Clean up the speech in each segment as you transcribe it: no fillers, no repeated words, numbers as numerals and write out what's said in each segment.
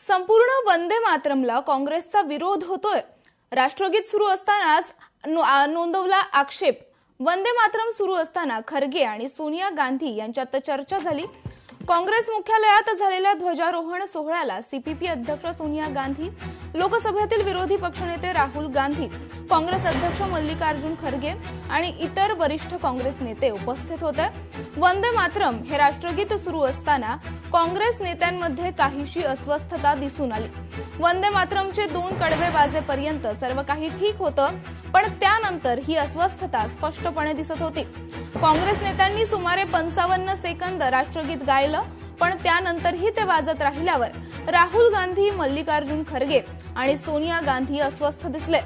संपूर्ण वंदे मातरमला काँग्रेसचा विरोध होतोय। राष्ट्रगीत सुरू असतानाच नोंदवला आक्षेप। वंदे मातरम सुरू असताना खरगे आणि सोनिया गांधी यांच्यात चर्चा झाली। काँग्रेस मुख्यालयात झालेल्या ध्वजारोहण सोहळ्याला सीपीपी अध्यक्ष सोनिया गांधी, लोकसभेतील विरोधी पक्षनेते राहुल गांधी, काँग्रेस अध्यक्ष मल्लिकार्जुन खरगे आणि इतर वरिष्ठ काँग्रेस नेते उपस्थित होते। वंदे मातरम हे राष्ट्रगीत सुरू असताना काँग्रेस नेत्यांमध्ये काहीशी अस्वस्थता दिसून आली। वंदे मातरमचे 2 कडवे वाजेपर्यंत सर्व काही ठीक होतं, पण त्यानंतर ही अस्वस्थता स्पष्टपणे दिसत होती। काँग्रेस नेत्यांनी सुमारे 55 सेकंद राष्ट्रगीत गायलं, पण त्यानंतरही ते वाजत राहिल्यावर राहुल गांधी, मल्लिकार्जुन खरगे आणि सोनिया गांधी अस्वस्थ दिसले।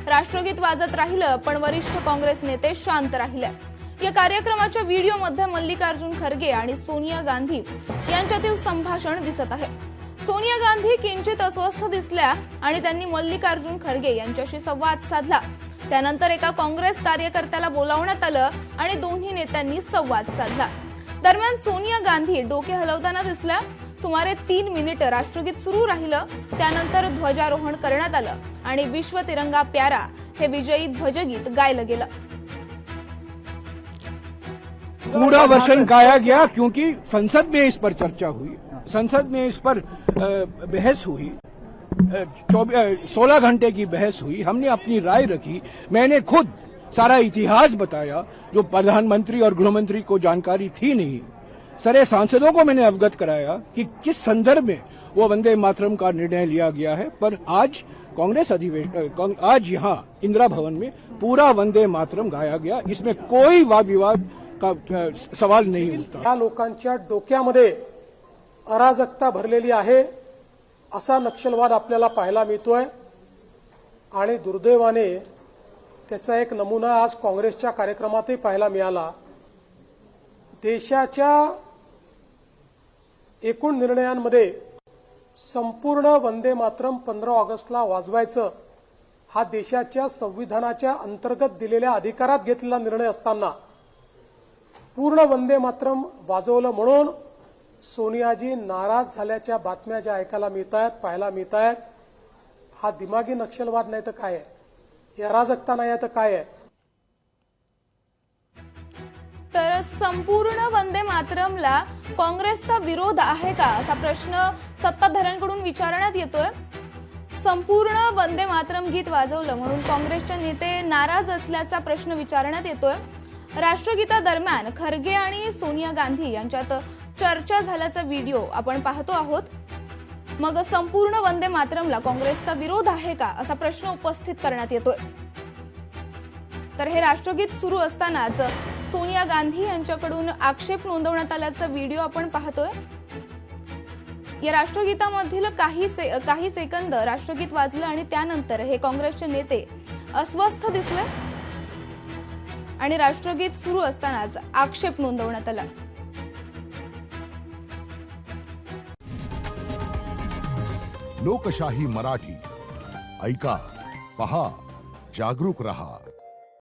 राष्ट्रगीत वाजत राहिलं, पण वरिष्ठ काँग्रेस नेते शांत राहिले। या कार्यक्रमाच्या व्हिडिओमध्ये मल्लिकार्जुन खरगे आणि सोनिया गांधी यांच्यातील संभाषण दिसत आहे। सोनिया गांधी किंचित अस्वस्थ दिसल्या आणि त्यांनी मल्लिकार्जुन खरगे यांच्याशी संवाद साधला। त्यानंतर एका काँग्रेस कार्यकर्त्याला बोलावण्यात आलं आणि दोन्ही नेत्यांनी संवाद साधला। दरम्यान सोनिया गांधी डोके हलवताना दिसल्या। सुमारे 3 मिनिट राष्ट्रगीत सुरू राहिलं, त्यानंतर ध्वजारोहण करण्यात आलं आणि विश्व तिरंगा प्यारा हे विजयी ध्वजगीत गायलं गेलं। पूरा वर्षन गाया गया क्योंकि संसद में इस पर चर्चा हुई, संसद में इस पर बहस हुई, 16 घंटे की बहस हुई। हमने अपनी राय रखी, मैंने खुद सारा इतिहास बताया जो प्रधानमंत्री और गृहमंत्री को जानकारी थी नहीं। सारे सांसदों को मैंने अवगत कराया कि किस संदर्भ में वो वंदे मातरम का निर्णय लिया गया है। पर आज कांग्रेस आज यहाँ इंदिरा भवन में पूरा वंदे मातरम गाया गया, इसमें कोई वाद विवाद का सवाल नहीं उठता। या लोकांच्या डोक्यामध्ये अराजकता भरलेली आहे असा नक्षलवाद आपल्याला पाहायला मिळतोय आणि दुर्दैवाने त्याचा एक नमुना आज काँग्रेसच्या कार्यक्रमातही पाहायला मिळाला। देशाच्या एकूण निर्णयांमध्ये संपूर्ण वंदे मातरम 15 ऑगस्टला वाजवायचं हा देशाच्या संविधानाच्या अंतर्गत दिलेल्या अधिकारात घेतलेला निर्णय असताना पूर्ण वंदे मातरम वाजवलं म्हणून सोनियाजी नाराज झाल्याच्या बातम्या ज्या ऐकायला मिळतायत, पाहायला मिळतायत, हा दिमागी नक्षलवाद नाही तर काय आहे? ही अराजकता नाही तर काय आहे? तर संपूर्ण वंदे मातरमला काँग्रेसचा विरोध आहे का असा प्रश्न सत्ताधाऱ्यांकडून विचारण्यात येतोय। संपूर्ण वंदे मातरम गीत वाजवलं म्हणून काँग्रेसचे नेते नाराज असल्याचा प्रश्न विचारण्यात येतोय। राष्ट्रगीतादरम्यान खरगे आणि सोनिया गांधी यांच्यात चर्चा झाल्याचा व्हिडिओ आपण पाहतो आहोत। मग संपूर्ण वंदे मातरमला काँग्रेसचा विरोध आहे का असा प्रश्न उपस्थित करण्यात येतोय। तर हे राष्ट्रगीत सुरू असतानाच सोनिया गांधी यांच्याकडून आक्षेप नोंदवण्यात आल्याचा व्हिडिओ आपण पाहतोय। या राष्ट्रगीतामधील काही सेकंद राष्ट्रगीत वाजलं आणि त्यानंतर हे काँग्रेसचे नेते अस्वस्थ दिसले आणि राष्ट्रगीत सुरू असतानाच आक्षेप नोंदवण्यात आला। लोकशाही मराठी ऐका, पहा, जागरूक रहा।